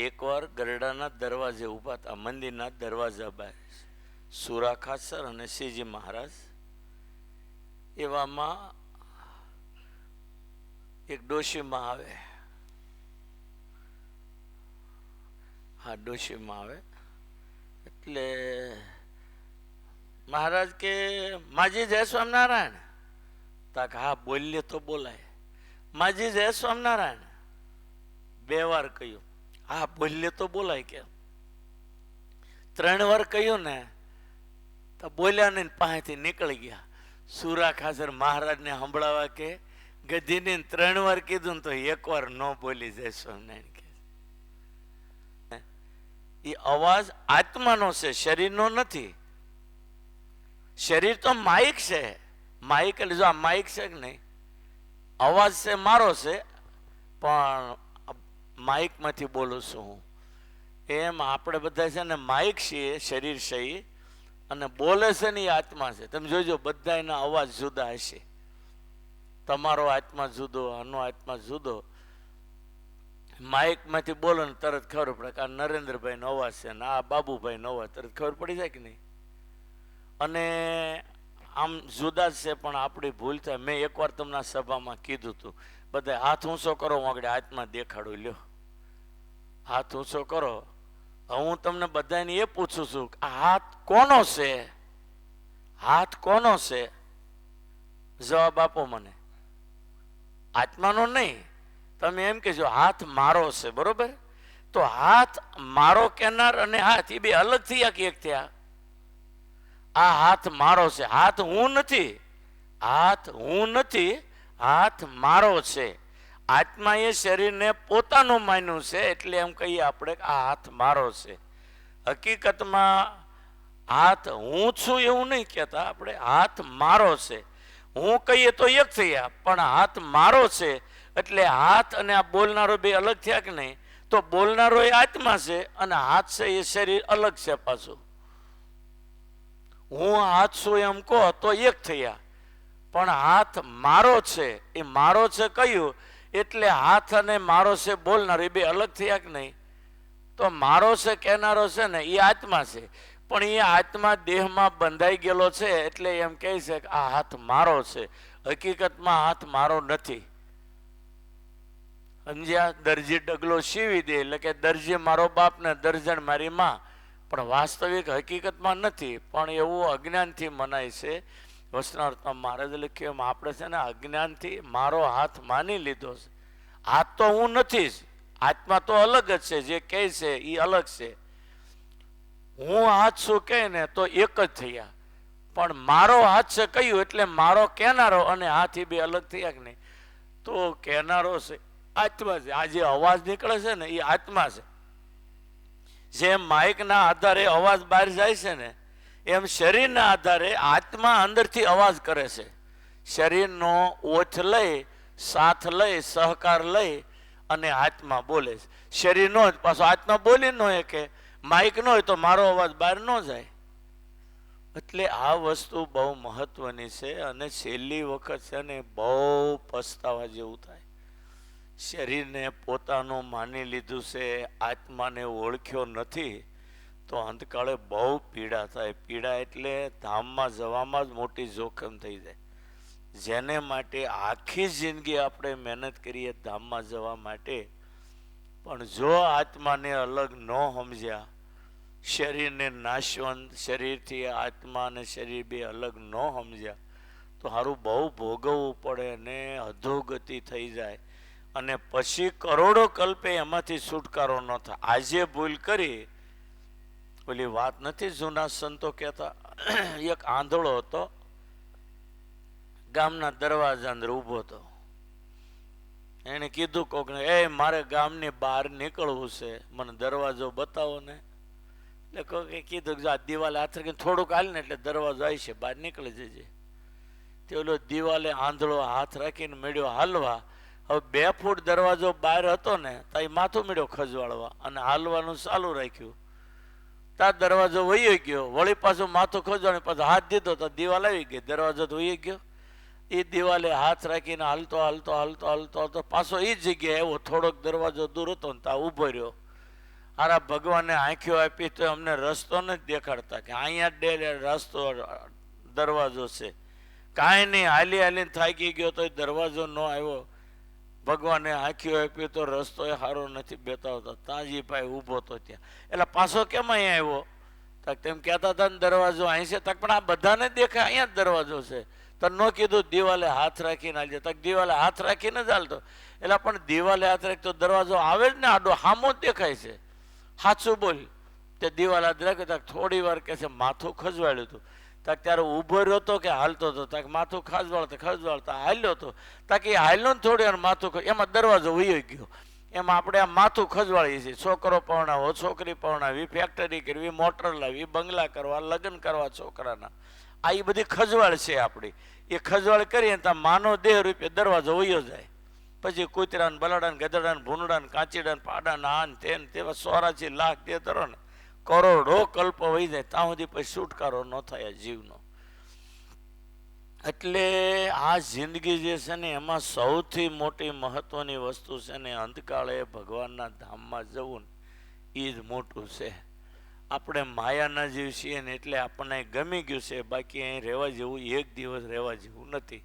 એકવાર ગરડાના દરવાજે ઊભા હતા, મંદિરના દરવાજા બહાર સુરા ખાચર અને શ્રીજી મહારાજ. એવામાં એક ડોશીમાં આવે. હા, ડોશીમાં આવે એટલે મહારાજ કે માજી જય સ્વામિનારાયણ. તાક હા બોલીએ તો બોલાય. માજી જય સ્વામિનારાયણ 2 વાર કહ્યું. હા બોલીએ તો બોલાય. કે 3 વાર કહ્યું ને તો બોલ્યા નહીં, પાસેથી નીકળી ગયા. સુરા ખાચર મહારાજને સંભળાવા કે ગધીને 3 વાર કીધું ને તો 1 વાર ન બોલી જય સ્વામિનારાયણ કે. એ અવાજ આત્માનો છે, શરીરનો નથી. શરીર તો માઇક છે. માઇક એટલે જો આ માઇક છે કે નહીં, અવાજ છે મારો છે, પણ માઇકમાંથી બોલું છું હું. એમ આપણે બધા છે ને માઇક છીએ, શરીર છે એ, અને બોલે છે ને એ આત્મા છે. તમે જોજો બધા એના અવાજ જુદા હશે. તમારો આત્મા જુદો, આનો આત્મા જુદો. માઇકમાંથી બોલો ને તરત ખબર પડે કે આ નરેન્દ્રભાઈનો અવાજ છે ને આ બાબુભાઈનો અવાજ, તરત ખબર પડી જાય કે નહીં. અને આમ જુદા જ છે, પણ આપણી ભૂલ થાય. મેં એકવાર તમને સભામાં કીધું હતું, બધા હાથ ઊંચો કરો, હું આગળ હાથમાં દેખાડું. લ્યો હાથ ઊંચો કરો. હું તમને બધાને એ પૂછું છું કે આ હાથ કોનો છે? હાથ કોનો છે? જવાબ આપો મને. આત્માનો નહીં. તમે એમ કહેજો હાથ મારો છે, બરોબર? તો હાથ મારો કહેનાર અને હાથ એ બે અલગ થયા કે એક થયા? આ હાથ મારો છે, હાથ હું નથી. હાથ હું નથી, હાથ મારો છે. આત્માએ શરીરને પોતાનું માન્યું છે, એટલે એમ કહીએ આપણે કે આ હાથ મારો છે. હકીકતમાં હાથ હું છું એવું નહીં કહેતા આપણે, હાથ મારો છે. હું કહીએ તો એક થયા, પણ હાથ મારો છે. એટલે હાથ અને આ બોલનારો બે અલગ થયા કે નહીં? તો બોલનારો એ આત્મા છે અને હાથ છે એ શરીર અલગ છે પાછું. હું હાથ છું એમ કહો તો એક થયા, પણ હાથ મારો છે. એ મારો છે કયું? એટલે હાથ અને મારો છે બોલનારો એ બે અલગ થયા કે નહીં? તો મારો છે કહેનારો છે ને એ આત્મા છે, પણ એ આત્મા દેહમાં બંધાઈ ગયેલો છે, એટલે એમ કહે છે કે આ હાથ મારો છે. હકીકતમાં હાથ મારો નથી. સમજ્યા? દરજી ડગલો સીવી દે એટલે કે દરજી મારો બાપ ને દર્જણ મારી માં, પણ વાસ્તવિક હકીકતમાં નથી. પણ એવું અજ્ઞાનથી મનાય છે. વચનામૃતમાં મહારાજે લખ્યું એમ આપણે છે ને અજ્ઞાનથી મારો હાથ માની લીધો છે. હાથ તો હું નથી જ, આત્મા તો અલગ જ છે. જે કહે છે એ અલગ છે. હું હાથ શું કહે ને તો એક જ થયા, પણ મારો હાથ છે કયું? એટલે મારો કહેનારો અને હાથ એ બે અલગ થયા કે નહીં? તો કહેનારો છે આત્મા છે. આ જે અવાજ નીકળે છે ને એ આત્મા છે. જેમ માઇકના આધારે અવાજ બહાર જાય છે ને, એમ શરીરના આધારે આત્મા અંદરથી અવાજ કરે છે. શરીરનો ઓથ લઈ, સાથ લઈ, સહકાર લઈ અને આત્મા બોલે છે. શરીર નો જ પાછો આત્મા બોલી ન હોય કે માઇક ન હોય તો મારો અવાજ બહાર ન જાય. એટલે આ વસ્તુ બહુ મહત્વની છે અને છેલ્લી વખત છે ને બહુ પસ્તાવા જેવું થાય. શરીરને પોતાનું માની લીધું છે, આત્માને ઓળખ્યો નથી, તો અંતકાળે બહુ પીડા થાય. પીડા એટલે ધામમાં જવામાં જ મોટી જોખમ થઈ જાય. જેને માટે આખી જિંદગી આપણે મહેનત કરીએ ધામમાં જવા માટે, પણ જો આત્માને અલગ ન સમજ્યા, શરીરને નાશવંત, શરીરથી આત્મા અને શરીર બે અલગ ન સમજ્યા, તો સારું બહુ ભોગવવું પડે અને અધોગતિ થઈ જાય. અને પછી કરોડો કલ્પે એમાંથી છુટકારો ન થાય. આજે ભૂલ કરી, ઓલી વાત નથી જૂના સંતો કહેતા, એક આંધળો હતો, ગામના દરવાજા અંદર ઊભો હતો. એને કીધું કોકને, એ મારે ગામની બહાર નીકળવું છે, મને દરવાજો બતાવો ને. એટલે કોકે કીધું કે આ દિવાલે હાથ રાખીને થોડુંક હાલ ને એટલે દરવાજો આવી છે, બહાર નીકળી જજે. તે ઓલો દિવાલે આંધળો હાથ રાખીને મળ્યો હાલવા. હવે 2 ફૂટ દરવાજો બહાર હતો ને તો એ માથું મળ્યો ખજવાળવા અને હાલવાનું ચાલુ રાખ્યું. ત્યાં દરવાજો વહી ગયો, વળી પાછું માથું ખજવાણી, પાછો હાથ દીધો તો દિવાલ આવી ગઈ, દરવાજો તો વહી ગયો. એ દિવાલે હાથ રાખીને હાલતો હાલતો હાલતો હાલતો હાલતો પાછો એ જ જગ્યાએ આવ્યો. થોડોક દરવાજો દૂર હતો ને ત્યાં ઊભો રહ્યો. હારા ભગવાને આંખીઓ આપી તો અમને રસ્તો નથી દેખાડતા કે અહીંયા રસ્તો દરવાજો છે. કાંઈ નહીં, હાલી હાલીને થાકી ગયો તો દરવાજો ન આવ્યો. ભગવાને આંખીઓ આપી તો રસ્તો એ સારો નથી બતાવતો. તાજીભાઈ ઊભો તો ત્યાં. એટલે પાછો કેમ અહીંયા આવ્યો? તક તેમ કહેતા હતા ને દરવાજો અહીં છે. તક પણ આ બધાને દેખાય અહીંયા જ દરવાજો છે. તને ન કીધું દિવાલે હાથ રાખીને હાલજે? તક દિવાલે હાથ રાખીને જ હાલતો. એટલે પણ દિવાલે હાથ રાખતો દરવાજો આવે જ ને આડો, હામો જ દેખાય છે. સાચું બોલ. તે દિવાલ હાથ રાખે તક થોડી વાર કહે છે માથું ખજવાળ્યું હતું. તક ત્યારે ઊભો રહ્યો હતો કે હાલતો હતો? તક માથું ખજવાળતા હાલ્યો હતો. તક એ હાલ્યો ને થોડી વાર માથું, એમાં દરવાજો વયો ગયો. એમાં આપણે આ માથું ખજવાળીએ છીએ. છોકરો પરણાવો, છોકરી પરણાવી, ફેક્ટરી કરવી, મોટર લાવી, બંગલા કરવા, લગ્ન કરવા છોકરાના, આ એ બધી ખજવાળ છે આપણી. એ ખજવાળ કરીએ તો માનો દેહ રૂપે દરવાજો વયો જાય. પછી કૂતરા ને બલાડા ને ગધડા ને ભૂંડા ને કાચીડા ને પાડા ને આન તેન તેવા 84 લાખ દે ધરો ને કરોડો કલ્પ વહી જાય ત્યાં સુધી પછી છુટકારો ન થાય જીવનો. એટલે આ જિંદગી જે છે ને એમાં સૌથી મોટી મહત્વની વસ્તુ છે ને અંતકાળે ભગવાનના ધામમાં જવું ને એ જ મોટું છે. આપણે માયાના જીવ છીએ ને એટલે આપણને ગમી ગયું છે, બાકી અહીં રહેવા જેવું એક દિવસ રહેવા જેવું નથી.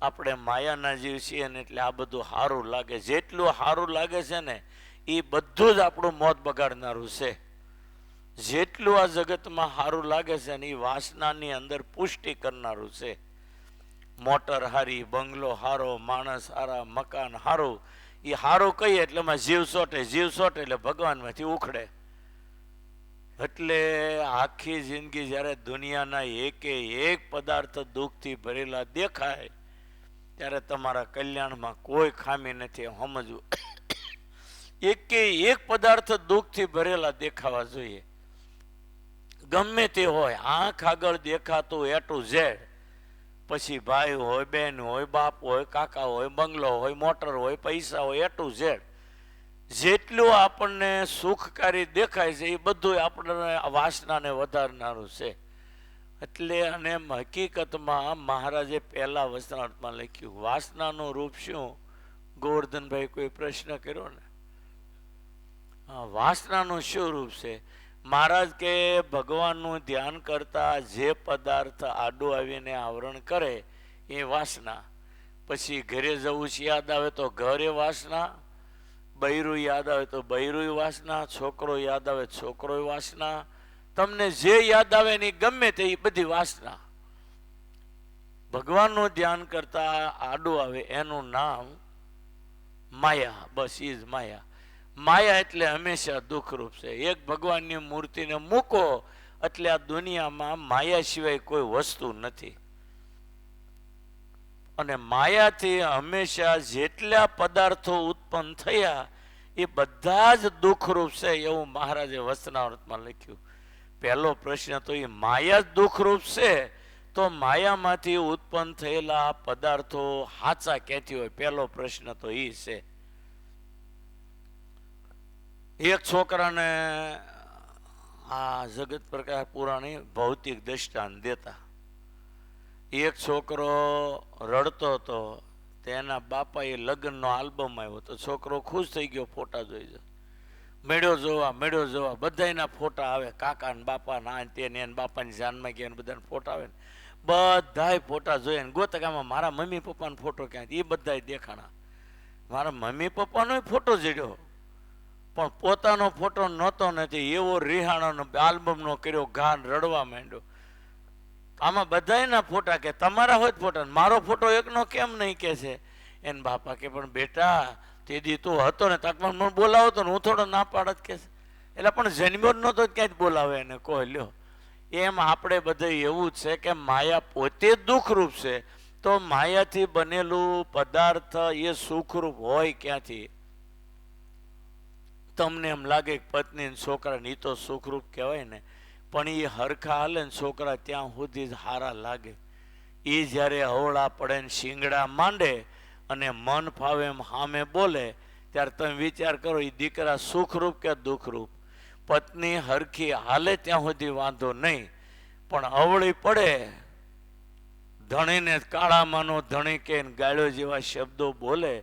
આપણે માયાના જીવ છીએ ને એટલે આ બધું સારું લાગે. જેટલું સારું લાગે છે ને એ બધું જ આપણું મોત બગાડનારું છે. જેટલું આ જગતમાં સારું લાગે છે ને એ વાસનાની અંદર પુષ્ટિ કરનારું છે. મોટર હારી, બંગલો હારો, માણસ હારા, મકાન હારું, એ હારું કહીએ એટલે એમાં જીવ સોટે, જીવ સોટે એટલે ભગવાનમાંથી ઉખડે. એટલે આખી જિંદગી જ્યારે દુનિયાના એકે એક પદાર્થ દુઃખથી ભરેલા દેખાય ત્યારે તમારા કલ્યાણમાં કોઈ ખામી નથી સમજવું. એકે એક પદાર્થ દુઃખથી ભરેલા દેખાવા જોઈએ. ગમે તે હોય, આંખ આગળ દેખાતું A to Z, પછી ભાઈ હોય, બેન હોય, બાપ હોય, કાકા હોય, બંગલો હોય, મોટર હોય, પૈસા હોય, A to Z, જેટલું આપણને સુખકારી દેખાય છે એ બધું આપણને વાસનાને વધારનારું છે. એટલે અને હકીકતમાં મહારાજે પહેલા વચનામૃતમાં લખ્યું વાસનાનું રૂપ શું? ગોવર્ધનભાઈ કોઈ પ્રશ્ન કર્યો ને, હા, વાસનાનું શું રૂપ છે? મહારાજ કે ભગવાનનું ધ્યાન કરતા જે પદાર્થ આડું આવીને આવરણ કરે એ વાસના. પછી ઘરે જવું છે યાદ આવે તો ઘર એ વાસના, બૈરું યાદ આવે તો બૈરું વાસના, છોકરો યાદ આવે છોકરો વાસના, તમને જે યાદ આવે ને ગમે તે બધી વાસના. ભગવાનનું ધ્યાન કરતા આડું આવે એનું નામ માયા. બસ એ જ માયા. માયા એટલે હંમેશા દુઃખરૂપ છે. એક ભગવાનની મૂર્તિને મૂકો એટલે આ દુનિયામાં માયા સિવાય કોઈ વસ્તુ નથી. અને માયાથી હંમેશા જેટલા પદાર્થો ઉત્પન્ન થયા એ બધા જ દુઃખરૂપ છે એવું મહારાજે વચનામૃતમાં લખ્યું. પહેલો પ્રશ્ન તો એ માયા જ દુઃખરૂપ છે તો માયામાંથી ઉત્પન્ન થયેલા પદાર્થો સાચા ક્યાંથી હોય? પહેલો પ્રશ્ન તો એ છે. એક છોકરાને આ જગત પ્રકાશ પુરાણી ભૌતિક દ્રષ્ટાંત દેતા. એક છોકરો રડતો હતો, તેના બાપાએ લગ્નનો આલ્બમ આવ્યો તો છોકરો ખુશ થઈ ગયો, ફોટા જોઈ મેળ્યો જોવા બધાના ફોટા આવે, કાકા ને બાપા ના તેને બાપાની જાનમાં ગયા બધાને ફોટા આવે ને બધાય ફોટા જોઈએ ને ગોતકામાં મારા મમ્મી પપ્પાનો ફોટો ક્યાં? એ બધાય દેખાણા. મારા મમ્મી પપ્પાનો ફોટો જડ્યો પણ પોતાનો ફોટો નહોતો નથી. એવો રિહાણાનો આલ્બમનો કર્યો, ગાન રડવા માંડ્યો. આમાં બધાયના ફોટા કે તમારા હોય ફોટા, મારો ફોટો એકનો કેમ નહીં કે છે? એને બાપા કે પણ બેટા તેથી તું હતો ને તકમાં મને બોલાવો તો હું થોડો ના પાડત કે છે. એટલે પણ જન્મ્યો જ નહોતો ક્યાંય જ બોલાવે એને કહો લ્યો. એમ આપણે બધે એવું જ છે કે માયા પોતે દુઃખરૂપ છે તો માયાથી બનેલું પદાર્થ એ સુખરૂપ હોય ક્યાંથી? તમને એમ લાગે કે પત્ની છોકરા ની તો સુખરૂપ કહેવાય ને, પણ એ હરખા હાલે ને છોકરા ત્યાં સુધી જ હારા લાગે. એ જ્યારે હવળા પડે ને શિંગડા માંડે અને મન ફાવે એમ સામે બોલે ત્યારે તમે વિચાર કરો એ દીકરા સુખરૂપ કે દુઃખરૂપ? પત્ની હરખી હાલે ત્યાં સુધી વાંધો નહીં, પણ અવળી પડે, ધણીને કાળામાંનો ધણી કે ગાળ્યો જેવા શબ્દો બોલે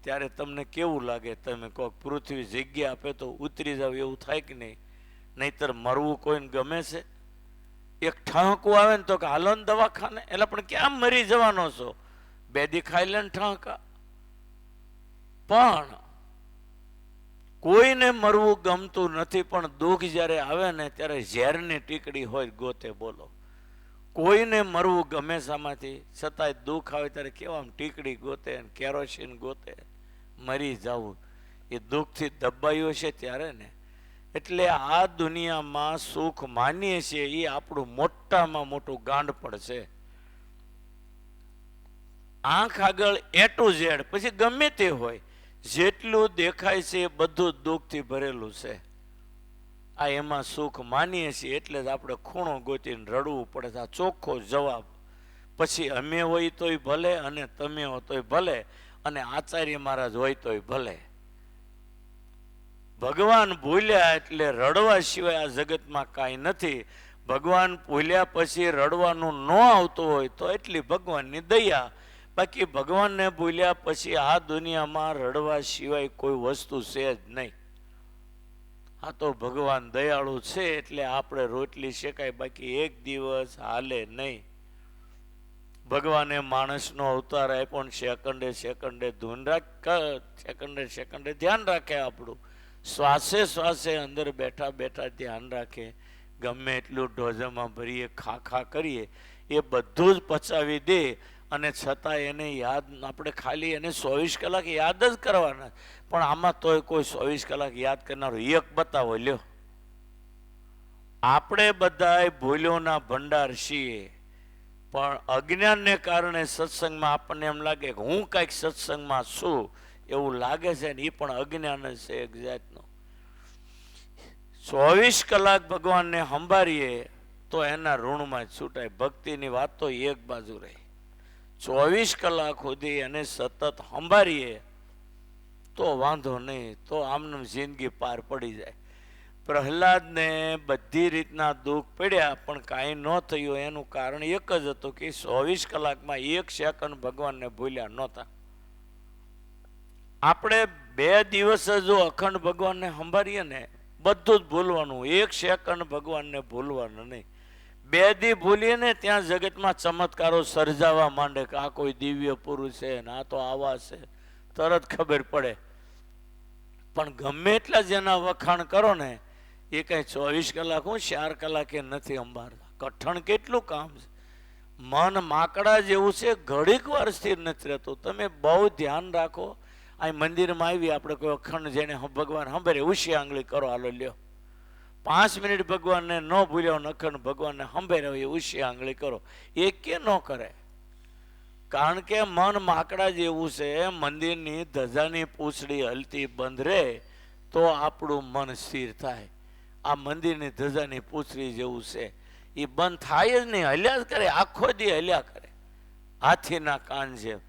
ત્યારે તમને કેવું લાગે? તમે કહો પૃથ્વી જગ્યા આપે તો ઉતરી જાવ એવું થાય કે નહીં? નહીતર મરવું કોઈને ગમે છે? એક ઠાંકું આવે ને તો કે હાલો ને દવાખાને, એટલે પણ ક્યાં મરી જવાનો છો? બેદી ખાઈ લે ને ઠાંકા. પણ કોઈને મરવું ગમતું નથી, પણ દુઃખ જ્યારે આવે ને ત્યારે ઝેરની ટીકડી હોય ગોતે. બોલો, કોઈને મરવું ગમે સામાંથી, છતાંય દુઃખ આવે ત્યારે કેવા આમ ટીકડી ગોતે, કેરોસીન ગોતે, મરી જવું. એ દુઃખથી દબાયું છે ત્યારે ને. એટલે આ દુનિયામાં સુખ માનીએ છીએ એ આપણું મોટામાં મોટું ગાંડપણ છે. આંખ આગળ A to Z, પછી ગમે તે હોય, જેટલું દેખાય છે એ બધું દુઃખથી ભરેલું છે. આ એમાં સુખ માનીએ છીએ એટલે જ આપણે ખૂણો ગોતીને રડવું પડે છે. આ ચોખ્ખો જવાબ. પછી અમે હોય તોય ભલે, અને તમે હો તોય ભલે, અને આચાર્ય મહારાજ હોય તોય ભલે. ભગવાન ભૂલ્યા એટલે રડવા સિવાય આ જગતમાં કાંઈ નથી. ભગવાન ભૂલ્યા પછી રડવાનું ન આવતું હોય તો એટલી ભગવાનની દયા. બાકી ભગવાનને ભૂલ્યા પછી આ દુનિયામાં રડવા સિવાય કોઈ વસ્તુ છે જ નહીં. આ તો ભગવાન દયાળુ છે એટલે આપણે રોટલી શેકાય, બાકી એક દિવસ હાલે નહીં. ભગવાને માણસનો અવતાર આપ્યો, પણ સેકન્ડે સેકન્ડે ધૂન સેકન્ડે ધ્યાન રાખે આપણું. શ્વાસે શ્વાસે અંદર બેઠા બેઠા ધ્યાન રાખે. ગમે એટલું ઢોજામાં ભરીએ, ખા કરીએ, એ બધું જ પચાવી દે. અને છતાં એને યાદ, આપણે ખાલી એને 24 કલાક યાદ જ કરવાના. પણ આમાં તોય કોઈ 24 કલાક યાદ કરનારો એક બતાવો લ્યો. આપણે બધા ભૂલોના ભંડાર છીએ, પણ અજ્ઞાનને કારણે સત્સંગમાં આપણને એમ લાગે કે હું કંઈક સત્સંગમાં છું એવું લાગે છે, ને એ પણ અજ્ઞાન જ છે એક જાતનો. 24 કલાક ભગવાનને સંભાળીએ તો એના ઋણમાં જ છૂટાય. ભક્તિની વાત તો એક બાજુ રહી. 24 કલાક સુધી એને સતત સંભાળીએ તો વાંધો નહીં, તો આમને જિંદગી પાર પડી જાય. પ્રહલાદને બધી રીતના દુઃખ પડ્યા પણ કાંઈ ન થયું. એનું કારણ એક જ હતું કે 24 કલાકમાં 1 સેકન્ડ ભગવાનને ભૂલ્યા નહોતા. આપણે 2 દિવસ જો અખંડ ભગવાનને સંભાળીએ ને, બધું જ ભૂલવાનું, 1 સેકન્ડ ભગવાનને ભૂલવાનું નહીં. 2 દી ભૂલીએ ને ત્યાં જગતમાં ચમત્કારો સર્જાવા માંડે કે આ કોઈ દિવ્ય પુરુષ છે ને આ તો આવા છે, તરત ખબર પડે. પણ ગમે એટલા જેના વખાણ કરો ને, એ કઈ 24 કલાક હું 4 કલાકે નથી અંબારતા. કઠણ કેટલું કામ છે. મન માકડા જેવું છે, ઘડીક વાર સ્થિર નથી રહેતું. તમે બહુ ધ્યાન રાખો. આ મંદિરમાં આવી આપણે કોઈ અખંડ જેને ભગવાન સાંભળે ઉછી આંગળી કરો, હાલો લ્યો. 5 મિનિટ ભગવાનને ન ભૂલ્યો, અખંડ ભગવાનને સાંભળ્યા એ ઉછી આંગળી કરો. એ કે ન કરે? કારણ કે મન માકડા જેવું છે. મંદિરની ધજાની પૂંછડી હલતી બંધ રહે તો આપણું મન સ્થિર થાય. આ મંદિરની ધજાની પૂંછડી જેવું છે, એ બંધ થાય જ નહીં, હલ્યા જ કરે, આખો દી હલ્યા કરે, હાથીના કાન જેમ.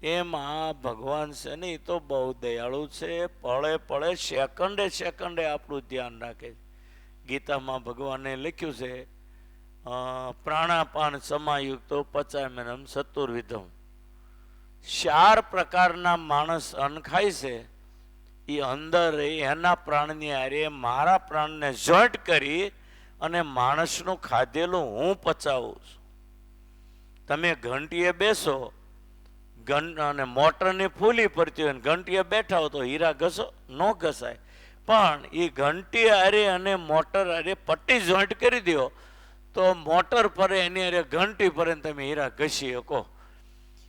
એમ આ ભગવાન છે ને, એ તો બહુ દયાળુ છે. પળે પળે સેકન્ડે સેકન્ડે આપણું ધ્યાન રાખે. ગીતામાં ભગવાને લખ્યું છે, પ્રાણાપાન સમાયુક્તો પચામ્યનમ ચતુર્વિધમ. 4 પ્રકારના માણસ અન્ન ખાય છે. એ અંદર એના પ્રાણની હારે મારા પ્રાણને જોઈન્ટ કરી અને માણસનું ખાધેલું હું પચાવું છું. તમે ઘંટીએ બેસો અને મોટરની ફૂલી પડતી હોય, ઘંટીએ બેઠા હો તો હીરા ઘસો ન ઘસાય. પણ એ ઘંટી હારે અને મોટર હારે પટ્ટી જોઈન્ટ કરી દો તો મોટર ફરે, એની હારે ઘંટી ફરે, તમે હીરા ઘસી શકો.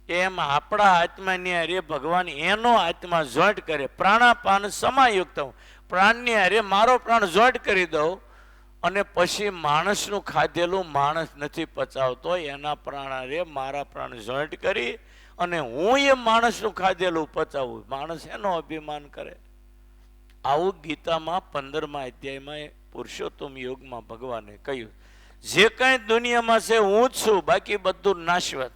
એમ આપણા આત્માની હારે ભગવાન એનો આત્મા જોઈન્ટ કરે. પ્રાણાપાન સમાયુક્ત, પ્રાણની હારે મારો પ્રાણ જોઈન્ટ કરી દઉં અને પછી માણસનું ખાધેલું માણસ નથી પચાવતો, એના પ્રાણ હારે મારા પ્રાણ જોઈન્ટ કરી અને હું એ માણસનું ખાધેલું પચાવું. માણસ એનો અભિમાન કરે. આવું ગીતામાં 15મા અધ્યાયમાં પુરુષોત્તમ યોગમાં ભગવાને કહ્યું. જે કાંઈ દુનિયામાં છે હું જ છું, બાકી બધું નાશવત.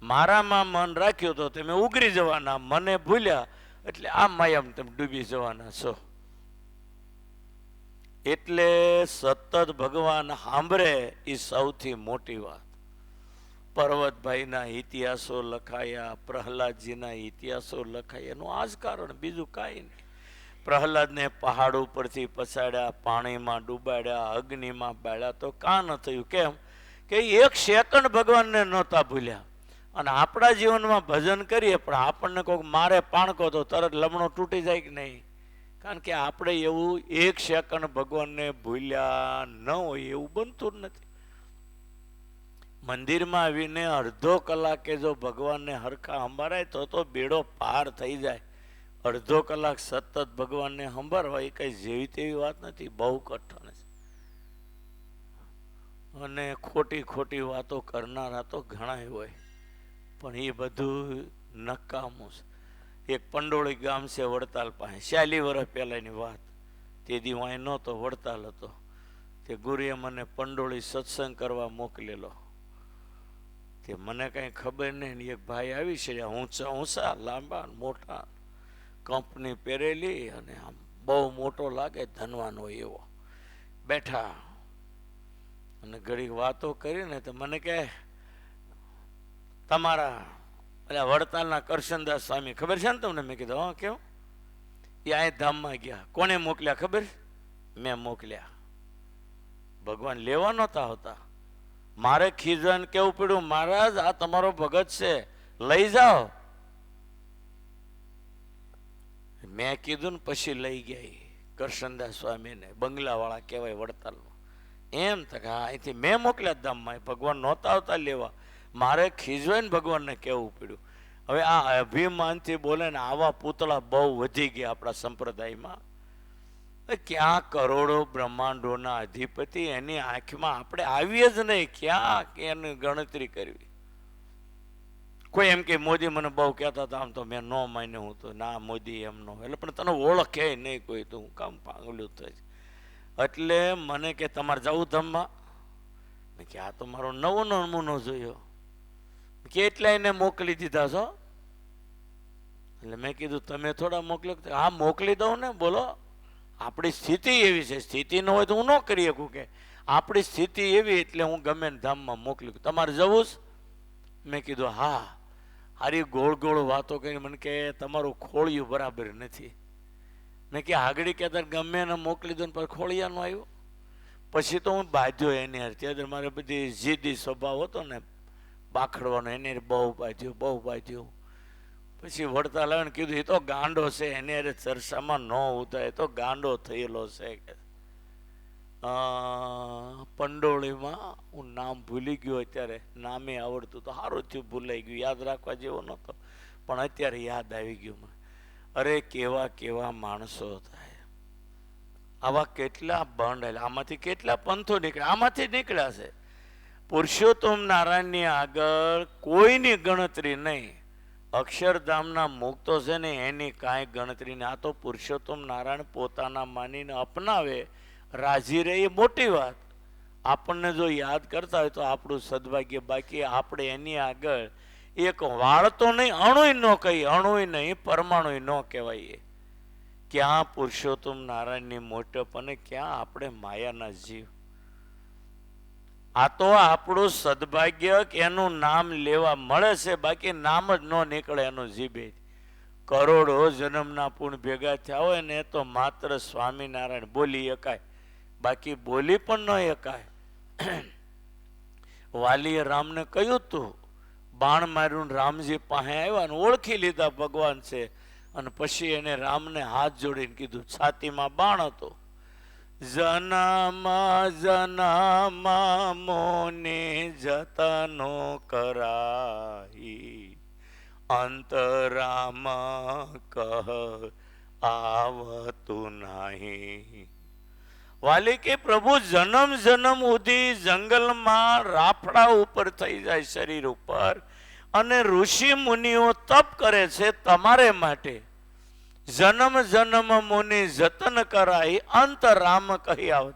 મારામાં મન રાખ્યું તો તમે ઉગરી જવાના, મને ભૂલ્યા એટલે આ માયામાં તમે ડૂબી જવાના છો. એટલે સતત ભગવાન સાંભળે એ સૌથી મોટી વાત. પર્વતભાઈના ઇતિહાસો લખાયા, પ્રહલાદજીના ઇતિહાસો લખાયા. એનું આ જ કારણ, બીજું કાંઈ નહીં. પ્રહલાદને પહાડ ઉપરથી પછાડ્યા, પાણીમાં ડૂબાડ્યા, અગ્નિમાં બાળ્યા, તો કાં ન થયું? કેમ કે એક સેકન્ડ ભગવાનને નહોતા ભૂલ્યા. અને આપણા જીવનમાં ભજન કરીએ પણ આપણને કોઈક મારે પાણકો તો તરત લમણો તૂટી જાય કે નહીં? કારણ કે આપણે એવું એક સેકન્ડ ભગવાનને ભૂલ્યા ન હોય એવું બનતું જ નથી. મંદિરમાં આવીને અડધો કલાકે જો ભગવાનને હરખા સંભાળાય તો બેડો પાર થઈ જાય. અડધો કલાક સતત ભગવાનને સંભાળવા એ કઈ જેવી તેવી વાત નથી, બહુ કઠણ છે. અને ખોટી ખોટી વાતો કરનારા તો ઘણા હોય, પણ એ બધું નકામું છે. એક પંડોળી ગામ છે વડતાલ પાસે, 40 વર્ષ પહેલાંની વાત. તે દી વાંય નહોતો, વડતાલ હતો. તે ગુરુએ મને પંડોળી સત્સંગ કરવા મોકલેલો. તે મને કાંઈ ખબર નહીં. એક ભાઈ આવી છે, ઊંચા ઊંચા લાંબા મોટા, કંપની પહેરેલી, અને આમ બહુ મોટો લાગે, ધનવાન હોય એવો. બેઠા અને ઘડી વાતો કરીને તો મને કહે, તમારા એટલે વડતાલના કરશનદાસ સ્વામી ખબર છે ને તમને? મેં કીધું હા, કેવું? એ આ ધામમાં ગયા. કોને મોકલ્યા ખબર? મેં મોકલ્યા. ભગવાન લેવા નહોતા હોતા. મારે ખીજવાને કેવું પડ્યું, મહારાજ આ તમારો ભગત છે, લઈ જાઓ. મેં કીધું ને પછી લઈ ગયા કરશનદાસ સ્વામીને, બંગલાવાળા કહેવાય વડતાલમાં. એમ તો કે હા, અહીંથી મેં મોકલ્યા ધામમાં, ભગવાન નહોતા આવતા લેવા. મારે ખીજવાઈને ભગવાનને કહેવું પડ્યું. હવે આ અભિમાનથી બોલે ને આવા પૂતળા બહુ વધી ગયા આપણા સંપ્રદાયમાં. ક્યાં કરોડો બ્રહ્માંડોના અધિપતિ, એની આંખમાં આપણે આવીએ જ નહીં. ક્યાં એની ગણતરી કરવી? કોઈ એમ કે મોદી મને બહુ કહેતા હતા, આમ તો મેં ન માન્યું. હું તો ના, મોદી એમ ન, એટલે પણ તને ઓળખે નહીં કોઈ, તો હું કામ પાંગલું થાય. એટલે મને કે તમારે જવું ધામમાં? મેં કે આ તો મારો નવો નમૂનો જોયો, કેટલા એને મોકલી દીધા છો. એટલે મેં કીધું તમે થોડા મોકલ્યો? હા મોકલી દઉં ને, બોલો. આપણી સ્થિતિ એવી છે, સ્થિતિ ન હોય તો હું ન કરી શકું. કે આપણી સ્થિતિ એવી એટલે હું ગમે ને ધામમાં મોકલ્યું. તમારે જવું જ? મેં કીધું હા. હારી ગોળ ગોળ વાતો કરી મને કે તમારું ખોળિયું બરાબર નથી. મેં કે આગળ કહેતા ગમે એને મોકલી દો ને પછી ખોળિયાનું આવ્યું. પછી તો હું બાંધ્યો એની હારે. ત્યારે મારે બધી જીદી સ્વભાવ હતો ને બાખડવાનો, એને બહુ બાંધ્યું. પછી વડતાલ આવીને કીધું એ તો ગાંડો છે, એને અરે ચર્ચામાં ન ઉતારે, તો ગાંડો થયેલો છે. પંડોળીમાં હું નામ ભૂલી ગયો, અત્યારે નામે આવડતું તો સારું થયું, ભૂલાઈ ગયું, યાદ રાખવા જેવો નહોતો, પણ અત્યારે યાદ આવી ગયું મને. અરે કેવા કેવા માણસો થાય, આવા કેટલા બંધ, આમાંથી કેટલા પંથો નીકળ્યા, આમાંથી નીકળ્યા છે. પુરુષોત્તમ નારાયણની આગળ કોઈની ગણતરી નહીં. અક્ષરધામના મુક્તો છે ને એની કાંઈ ગણતરી નહીં. આ તો પુરુષોત્તમ નારાયણ પોતાના માનીને અપનાવે, રાજી રહે, એ મોટી વાત. આપણને જો યાદ કરતા હોય તો આપણું સદભાગ્ય. બાકી આપણે એની આગળ એક વાળ તો નહીં, અણુય ન કહી, અણુય નહીં, પરમાણુય ન કહેવાય. ક્યાં પુરુષોત્તમ નારાયણની મોટપ અને ક્યાં આપણે માયાના જીવ. આ તો આપણું સદભાગ્ય કે એનું નામ લેવા મળે છે, બાકી નામ જ ન નીકળે એનું જીભે. કરોડો જન્મના પૂર્ણ ભેગા થયા હોય ને તો માત્ર સ્વામિનારાયણ બોલી શકાય, બાકી બોલી પણ ન શકાય. વાલીએ રામને કહ્યું તું, બાણ માર્યું, રામજી પાસે આવ્યા ને ઓળખી લીધા ભગવાન છે. અને પછી એને રામને હાથ જોડીને કીધું, છાતીમાં બાણ હતો. જનામાં જનામાં મોને જતનો કરાઈ, અંતરામાં કહ આવતું નહીં. વાલી કે પ્રભુ જન્મ જન્મ સુધી જંગલમાં રાફડા ઉપર થઈ જાય, શરીર ઉપર, અને ઋષિ મુનિઓ તપ કરે છે તમારે માટે. જન્મ જન્મ મુનિ જતન કરાઈ, અંત રામ કહી આવત.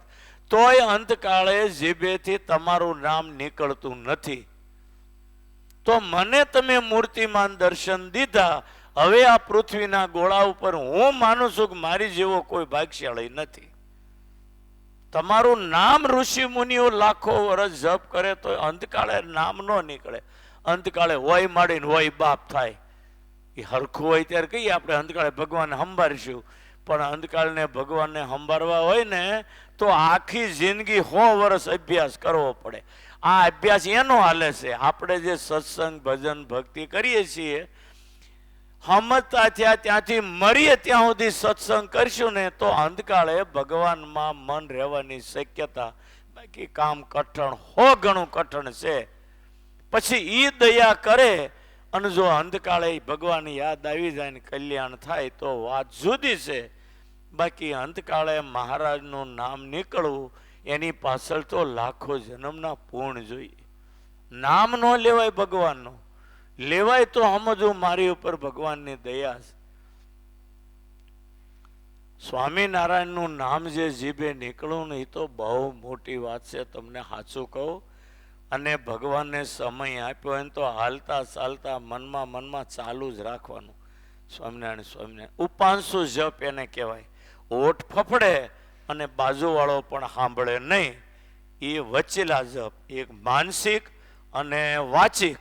તોય અંતકાળે જીભેથી તમારું નામ નીકળતું નથી. તો મને તમે મૂર્તિમાન દર્શન દીધા. હવે આ પૃથ્વીના ગોળા ઉપર હું માનું છું કે મારી જેવો કોઈ ભાગ્યશાળી નથી. તમારું નામ ઋષિ મુનિઓ લાખો વર્ષ જપ કરે તો અંતકાળે નામ ન નીકળે. અંતકાળે હોય માડીને હોય બાપ થાય. એ હરખું હોય ત્યારે કહીએ આપણે અંતકાળે ભગવાનને સંભાળીશું, પણ અંતકાળને ભગવાનને સંભાળવા હોય ને તો આખી જિંદગી 100 વર્ષ અભ્યાસ કરવો પડે. આ અભ્યાસ એનો હાલે છે. આપણે જે સત્સંગ ભજન ભક્તિ કરીએ છીએ, સમજતા થયા ત્યાંથી મરીએ ત્યાં સુધી સત્સંગ કરશું ને તો અંતકાળે ભગવાનમાં મન રહેવાની શક્યતા. બાકી કામ કઠણ 100 ગણું કઠણ છે. પછી ઈ દયા કરે અને જો અંતકાળે ભગવાનની યાદ આવી જાય ને કલ્યાણ થાય તો વાત જુદી છે. બાકી અંતકાળે મહારાજનું નામ નીકળવું એની પાછળ તો લાખો જન્મના પૂર્ણ જોઈએ. નામ ન લેવાય ભગવાનનું, લેવાય તો સમજવું મારી ઉપર ભગવાનની દયા છે. સ્વામિનારાયણનું નામ જે જીભે નીકળવું ને એ તો બહુ મોટી વાત છે. તમને સાચું કહું, અને ભગવાનને સમય આપ્યો હોય તો હાલતા ચાલતા મનમાં ચાલુ જ રાખવાનું. સ્વામિનારાયણ સ્વામિનારાયણ ઉપાંશુ જપ એને કહેવાય. ઓઠ ફફડે અને બાજુવાળો પણ સાંભળે નહીં, એ વચેલા જપ. એક માનસિક અને વાચિક,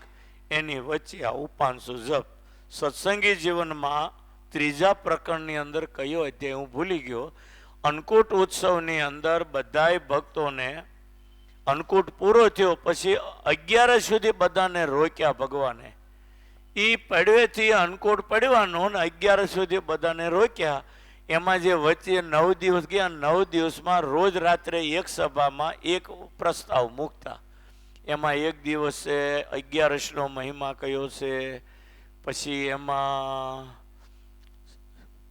એની વચ્ચે આ ઉપાંશુ જપ. સત્સંગી જીવનમાં 3જા પ્રકરણની અંદર કયો અધ્યાય હું ભૂલી ગયો. અન્નકૂટ ઉત્સવની અંદર બધાય ભક્તોને અન્નકૂટ પૂરો થયો પછી 11 સુધી બધાને રોક્યા ભગવાને. એ પડવેથી અન્નકૂટ પડવાનો ને 11 સુધી બધાને રોક્યા. એમાં જે વચ્ચે 9 દિવસ ગયા, 9 દિવસમાં રોજ રાત્રે એક સભામાં એક પ્રસ્તાવ મૂકતા. એમાં એક દિવસ છે 11નો મહિમા કયો છે, પછી એમાં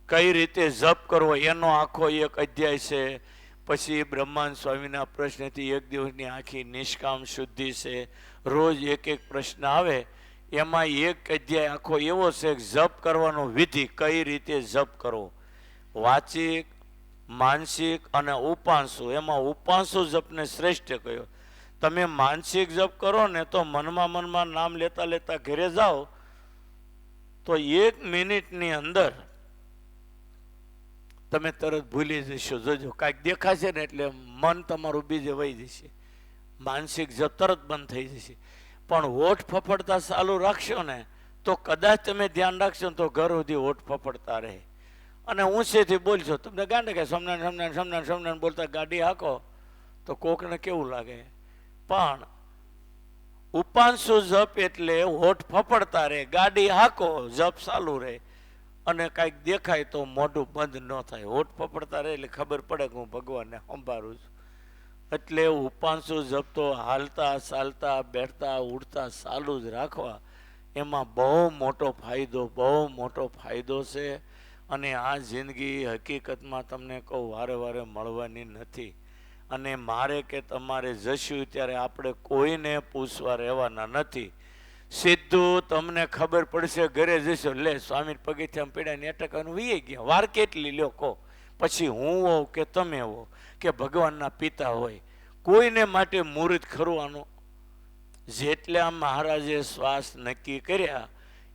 કઈ રીતે જપ કરવો એનો આખો એક અધ્યાય છે. પછી બ્રહ્માંડ સ્વામીના પ્રશ્નથી એક દિવસની આખી નિષ્કામ શુદ્ધિ છે. રોજ એક એક પ્રશ્ન આવે. એમાં એક અધ્યાય આખો એવો છે કે જપ કરવાનો વિધિ, કઈ રીતે જપ કરવો. વાચિક, માનસિક અને ઉપાંશુ. એમાં ઉપાંશુ જપને શ્રેષ્ઠ કયો. તમે માનસિક જપ કરો ને તો મનમાં નામ લેતા લેતા ઘરે જાઓ તો 1 મિનિટની અંદર તમે તરત ભૂલી જશો. જોજો કાંઈક દેખાશે ને એટલે મન તમારું બીજે વહી જશે. માનસિક જપ તરત બંધ થઈ જશે. પણ હોઠ ફફડતા ચાલુ રાખશો ને તો કદાચ તમે ધ્યાન રાખશો ને તો ઘર સુધી હોઠ ફફડતા રહે. અને ઊંચેથી બોલશો, તમને ગાંડે કે સમનાન બોલતા ગાડી હાકો તો કોકને કેવું લાગે. પણ ઉપાંશુ જપ એટલે હોઠ ફફડતા રહે, ગાડી હાકો, જપ ચાલુ રહે. અને કાંઈક દેખાય તો મોઢું બંધ ન થાય. હોઠ ફફડતા રહે એટલે ખબર પડે કે હું ભગવાનને સંભાળું છું. એટલે ઉપાંશુ જપ તો હાલતા ચાલતા બેઠતા ઉઠતા ચાલુ જ રાખવા. એમાં બહુ મોટો ફાયદો છે. અને આ જિંદગી હકીકતમાં તમને કહું વારે વારે મળવાની નથી. અને મારે કે તમારે જશું ત્યારે આપણે કોઈને પૂછવા રહેવાના નથી. સીધું તમને ખબર પડશે ઘરે જશો, લે સ્વામી પગથિયામાં પીડા ને ટકાનું વીએ ગયા. વાર કેટલી લ્યો કહો. પછી હું હોઉં કે તમે હો કે ભગવાનના પિતા હોય, કોઈને માટે મુહૂર્ત ખરવાનું. જેટલા મહારાજે શ્વાસ નક્કી કર્યા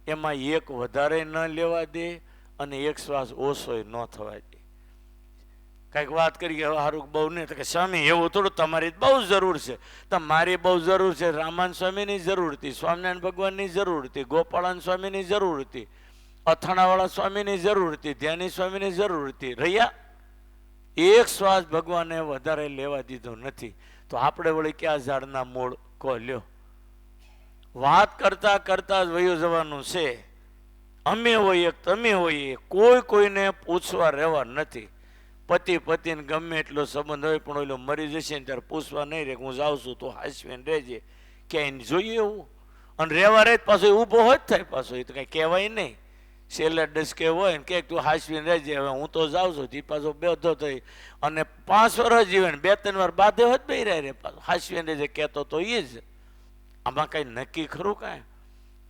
એમાં એક વધારે ન લેવા દે અને એક શ્વાસ ઓછો ન થવા દે. કાંઈક વાત કરીએ સારું બહુ નહીં તો કે સ્વામી એવું થોડું, તમારી બહુ જરૂર છે. તમારી બહુ જરૂર છે. રામાન સ્વામીની જરૂર હતી, સ્વામિનારાયણ ભગવાનની જરૂર હતી, ગોપાળાન સ્વામીની જરૂર હતી, અથાણાવાળા સ્વામીની જરૂર હતી, ધ્યાની સ્વામીની જરૂર હતી. રહ્યા એક શ્વાસ ભગવાને વધારે લેવા દીધો નથી. તો આપણે વળી ક્યાં ઝાડના મૂળ કહો લ્યો. વાત કરતા કરતા જ વયું જવાનું છે. અમે હોઈએ તમે હોઈએ, કોઈને પૂછવા રહેવા નથી. પતિ પતિને ગમે એટલો સંબંધ હોય પણ ઓલો મરી જશે ને ત્યારે પૂછવા નહીં રહે. હું જાઉં છું તો હાસવીને રહેજે. ક્યાંય જોઈએ એવું. અને રહેવા રહે પાછો ઊભો હોય જ થાય. પાછો એ તો કાંઈ કહેવાય નહીં. છેલ્લા ડસકે હોય ને કે તું હાસવીને રહેજે, હવે હું તો જાઉં છું. તે પાછો બેધો થઈ અને 5 વર્ષ જીવે ને 2-3 વાર બાધે હોય જ બે રહે. પાછો હાસવીને રહેજે કહેતો તો એ જ. આમાં કાંઈ નક્કી ખરું કાંઈ.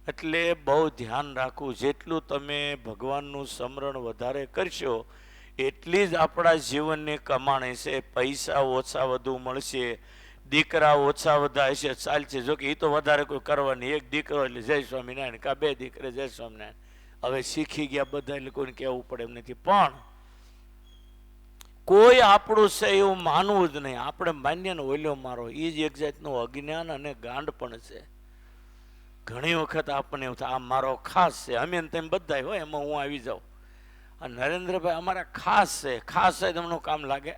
એટલે બહુ ધ્યાન રાખવું. જેટલું તમે ભગવાનનું સ્મરણ વધારે કરશો એટલી જ આપણા જીવનની કમાણી છે. પૈસા ઓછા વધુ મળશે, દીકરા ઓછા વધા હશે, ચાલશે. જો કે એ તો વધારે કોઈ કરવાની. એક દીકરો એટલે જય સ્વામિનારાયણ, કાં 2 દીકરા જય સ્વામિનારાયણ. હવે શીખી ગયા બધા એટલે કોઈને કહેવું પડે એમ નથી. પણ કોઈ આપણું છે એવું માનવું જ નહીં. આપણે માન્ય ને ઓલ્યો મારો, એ જ એક જાતનું અજ્ઞાન અને ગાંડ પણ છે. ઘણી વખત આપણને એવું થાય આ મારો ખાસ છે, અમે તેમ બધા હોય એમાં હું આવી જાઉં. આ નરેન્દ્રભાઈ અમારા ખાસ છે, ખાસ છે તમને કામ લાગે?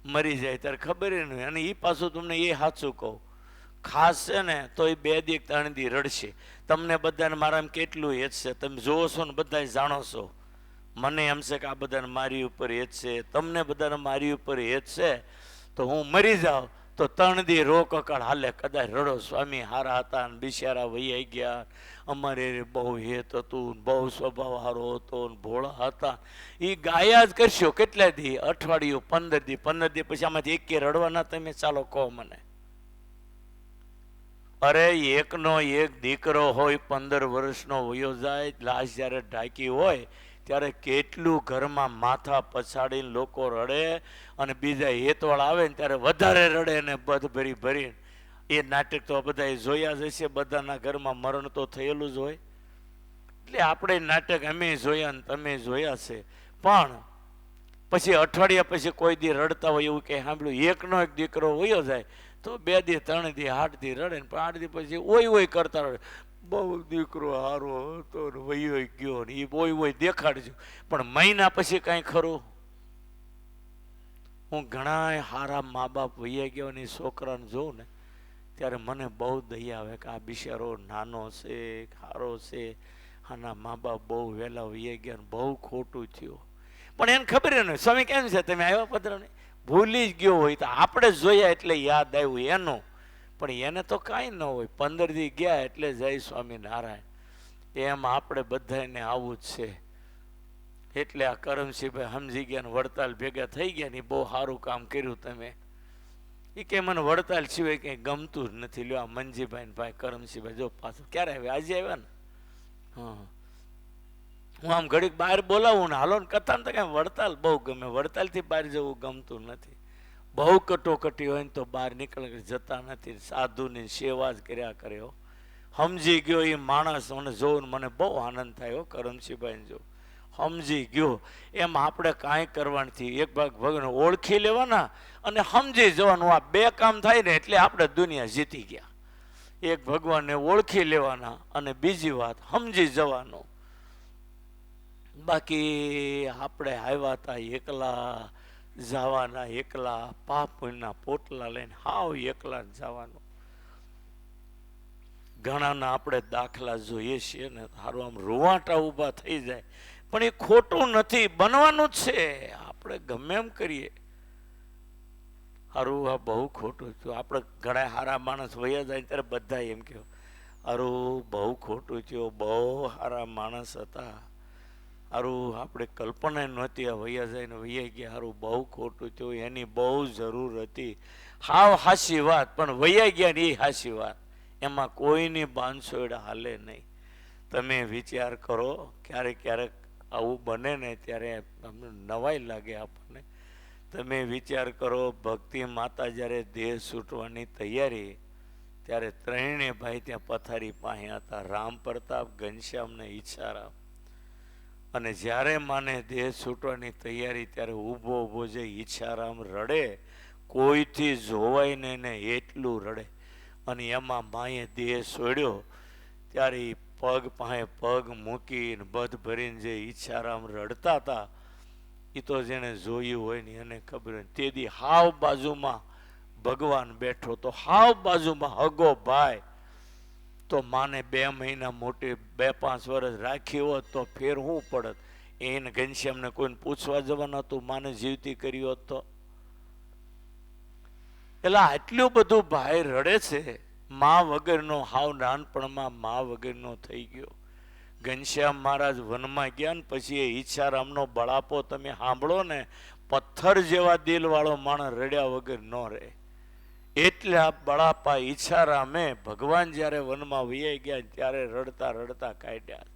મરી જાય ત્યારે ખબર નહીં. અને એ પાછું તમને એ સાચું કહું, ખાસ છે ને તો એ 2 દી 3 દી રડશે. તમને બધાને મારામાં કેટલું હેત છે તમે જોવો છો ને, બધા જાણો છો. મને એમ છે કે આ બધાને મારી ઉપર હેત છે, તમને બધાને મારી ઉપર હેત છે. તો હું મરી જાઉં તો 3 દી રોકકળ હાલે, કદાચ રડો સ્વામી હારા હતા ને બિચારા વૈયા ગયા, અમારે બહુ હેત હતું, બહુ સ્વભાવ સારો હતો, ભોળા હતા. એ ગાયા જ કરશો કેટલા દી? અઠવાડિયું, 15 દી. 15 દી પછી આમાંથી એક રડવાના તમે? ચાલો કહો મને. અરે એકનો એક દીકરો હોય 15 વર્ષનો વયો જાય, લાશ જ્યારે ઢાંકી હોય ત્યારે કેટલું ઘરમાં માથા પછાડીને લોકો રડે, અને બીજા હેતવાળા આવે ને ત્યારે વધારે રડે ને બધ ભરી ભરીને. એ નાટક તો બધા જોયા જ હશે, બધાના ઘરમાં મરણ તો થયેલું જ હોય. એટલે આપણે નાટક અમે જોયા ને તમે જોયા છે. પણ પછી અઠવાડિયા પછી કોઈ દી રડતા હોય એવું કંઈ સાંભળ્યું? એકનો એક દીકરો વયો જાય તો 2 દી 3 દી 8 દી રડે ને 8 દી પછી ઓય કરતા રડે, બહુ દીકરો હારો હતો ને વયો ગયો ને. એ ઓય દેખાડજો, પણ મહિના પછી કાંઈ ખરું? હું ઘણા હારા મા બાપ વૈયા ગયો ને છોકરાને જોઉં ને ત્યારે મને બહુ દયા આવે કે આ બિચારો નાનો છે, હારો છે, આના મા બાપ બહુ વહેલા વૈયા ગયા ને બહુ ખોટું થયું. પણ એને ખબર નહીં સ્વામી કેમ છે તમે આવ્યા પધરાને, ભૂલી જ ગયો હોય. તો આપણે જોયા એટલે યાદ આવ્યું એનું, પણ એને તો કાંઈ ન હોય. 15 દી ગયા એટલે જય સ્વામિનારાયણ. એમ આપણે બધાને આવું જ છે. એટલે આ કરમસિંહભાઈ સમજી ગયા ને વડતાલ ભેગા થઈ ગયા ને બહુ સારું કામ કર્યું તમે. એ કે મને વડતાલ સિવાય કંઈ ગમતું જ નથી. લ્યો આ મનજીભાઈ ને ભાઈ કરમસિંહભાઈ જો પાછું ક્યારે આવ્યા? આજે આવ્યા ને. હા, હું આમ ઘડીક બહાર બોલાવું ને હાલો ને કથા ને તો કાંઈ વડતાલ બહુ ગમે. વડતાલથી બહાર જવું ગમતું નથી. બહુ કટોકટી હોય ને તો બહાર નીકળી જતા નથી. સાધુની સેવા જ કર્યા કર્યો. સમજી ગયો એ માણસ મને જોઉં મને બહુ આનંદ થાય. કરમસિંહભાઈને જો સમજી ગયો. એમ આપણે કાંઈ કરવાનું નથી. એક ભાગ ભગવાન ઓળખી લેવાના અને સમજી જવાનું. આ 2 કામ થાય ને એટલે આપણે દુનિયા જીતી ગયા. એક ભગવાનને ઓળખી લેવાના અને બીજી વાત સમજી જવાનું. બાકી આપણે આવ્યા હતા એકલા, જવાના એકલા, પાપ પુણ્યના પોટલા લઈને હાવ એકલા જવાનું. ઘણાના આપણે દાખલા જોઈએ છીએ ને સારું આમ રૂવાટા ઊભા થઈ જાય, પણ એ ખોટું નથી, બનવાનું જ છે. આપણે ગમે એમ કરીએ. સારું આ બહુ ખોટું થયું. આપણે ઘણા સારા માણસ વયા જાય ત્યારે બધા એમ કહો સારું બહુ ખોટું થયું, બહુ સારા માણસ હતા, સારું આપણે કલ્પના નહોતી આ વયા જાય ને વયા ગયા, સારું બહુ ખોટું થયું, એની બહુ જરૂર હતી. હાવ હાસી વાત, પણ વયા ગયા ને એ હાસી વાત. એમાં કોઈની બાંધછોડ હાલે નહીં. તમે વિચાર કરો, ક્યારેક ક્યારેક આવું બને ને ત્યારે અમને નવાઈ લાગે આપણને. તમે વિચાર કરો, ભક્તિ માતા જ્યારે દેહ છૂટવાની તૈયારી ત્યારે 3 ભાઈ ત્યાં પથારી પાસે હતા, રામ પ્રતાપ, ઘનશ્યામ ને ઈચ્છારામ. અને જ્યારે માને દેહ છૂટવાની તૈયારી ત્યારે ઊભો ઊભો જે ઈચ્છારામ રડે, કોઈથી જોવાય ને એટલું રડે. અને એમાં માએ દેહ છોડ્યો ત્યારે પગ પાસે પગ મૂકીને બધ ભરીને જે ઈચ્છારામ રડતા હતા એ તો જેને જોયું હોય ને એને ખબર હોય. તે દી હાવ બાજુમાં ભગવાન બેઠો તો, હાવ બાજુમાં હગો ભાઈ. તો માને 2 મહિના મોટી 2-5 વર્ષ રાખી હોત તો ફેર શું પડત? એને ઘનશ્યામને કોઈને પૂછવા જવાનું હતું, માને જીવતી કરી હોત તો. એટલે આટલું બધું ભાઈ રડે છે. મા વગરનો, હાવ નાનપણમાં મા વગરનો થઈ ગયો. ઘનશ્યામ મહારાજ વનમાં ગયા ને પછી એ ઈચ્છારામનો બળાપો તમે સાંભળો ને, પથ્થર જેવા દિલ વાળો માણસ રડ્યા વગર ન રહે. એટલે આ બળાપા ઈચ્છારામે ભગવાન જ્યારે વનમાં વૈયા ગયા ત્યારે રડતા રડતા કાઢ્યા.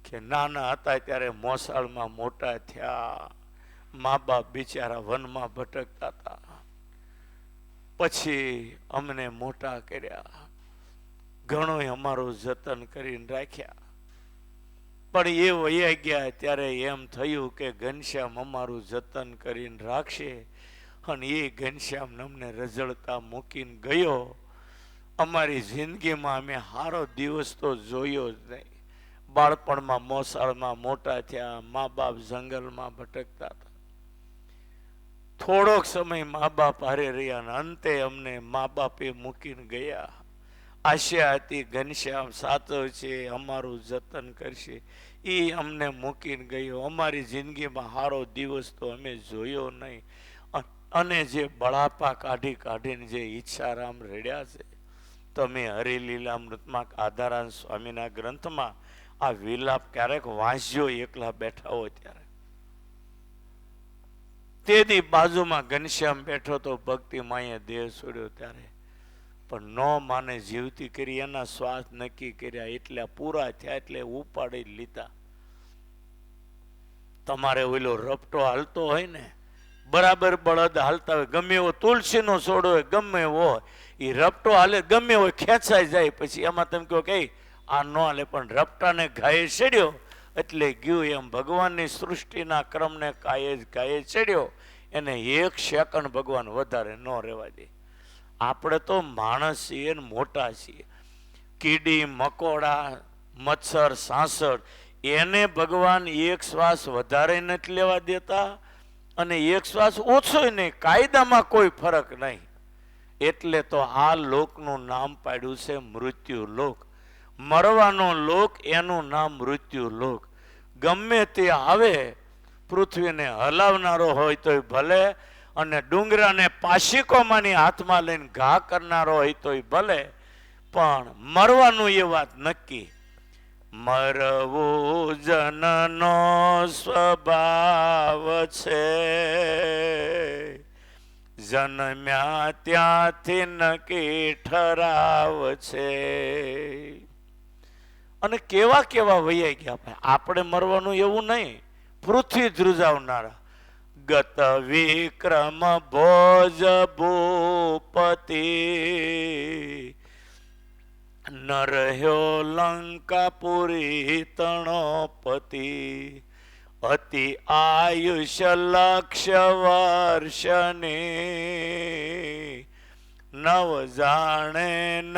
કે નાના હતા ત્યારે મોસાળમાં મોટા થયા, મા બાપ બિચારા વનમાં ભટકતા હતા, પછી અમને મોટા કર્યા, ઘણો અમારું જતન કરીને રાખ્યા. પણ એ વયા ગયા ત્યારે એમ થયું કે ઘનશ્યામ અમારું જતન કરીને રાખશે, અને એ ઘનશ્યામ અમને રઝળતા મૂકીને ગયો. અમારી જિંદગીમાં અમે સારો દિવસ તો જોયો જ નહીં. બાળપણમાં મોસાળમાં મોટા થયા, મા બાપ જંગલમાં ભટકતા હતા. થોડોક સમય મા બાપ હારે રહ્યા અને અંતે અમને મા બાપે મૂકીને ગયા. આશા હતી ઘનશ્યામ સાચો છે, અમારું જતન કરશે. એ અમને મૂકીને ગયો. અમારી જિંદગીમાં સારો દિવસ તો અમે જોયો નહીં. અને જે બળાપા કાઢી કાઢીને જે ઈચ્છારામ રડ્યા છે, તમે હરિલીલામૃતમાં આધારાન સ્વામીના ગ્રંથમાં આ વિલાપ ક્યારેક વાંચજો એકલા બેઠા હોય ત્યારે. તેથી બાજુમાં ઘનશ્યામ બેઠો તો ભક્તિ માએ દેહ છોડ્યો ત્યારે, પણ ન માને જીવતી કરી એના શ્વાસ નક્કી કર્યા, એટલે પૂરા થયા એટલે ઉપાડી લીધા. તમારે ઓલો રપટો હાલતો હોય ને, બરાબર બળદ હાલતા હોય, ગમે એવો તુલસીનો છોડો હોય, ગમે એવો હોય, એ રપટો હાલે ગમે હોય ખેંચાઈ જાય. પછી એમાં તમે કહો કે આ ન હાલે, પણ રપટાને ઘાયે ચડ્યો એટલે ગયું. એમ ભગવાનની સૃષ્ટિના ક્રમને ઘાયે ચડ્યો, એને 1 સેકન્ડ ભગવાન વધારે ન રહેવા દે. આપણે તો માણસ છીએ ને મોટા છીએ. કીડી મકોડા મચ્છર સાંસળ એને ભગવાન 1 શ્વાસ વધારે નથી લેવા દેતા અને 1 શ્વાસ ઓછો નહીં. કાયદામાં કોઈ ફરક નહીં. એટલે તો આ લોકનું નામ પાડ્યું છે મૃત્યુ લોક. મરવાનો લોક, એનું નામ મૃત્યુ લોક. ગમે તે આવે, પૃથ્વીને હલાવનારો હોય તોય ભલે, અને ડુંગરાને પાશિકોમાંની હાથમાં લઈને ઘા કરનારો હોય તોય ભલે, પણ મરવાનું એ વાત નક્કી. મરવું જનનો સ્વભાવ છે, જન્મ્યા ત્યાંથી નક્કી ઠરાવ છે. અને કેવા કેવા વૈયા ગયા. આપણે મરવાનું એવું નહીં. પૃથ્વી ધ્રુજાવનારા ગત વિક્રમ ભોજ ભૂપતિ, ન રહ્યો લંકાપુરી તણોપતિ, અતિ આયુષ્ય લક્ષ્ય વર્ષને, નવ જાણે ન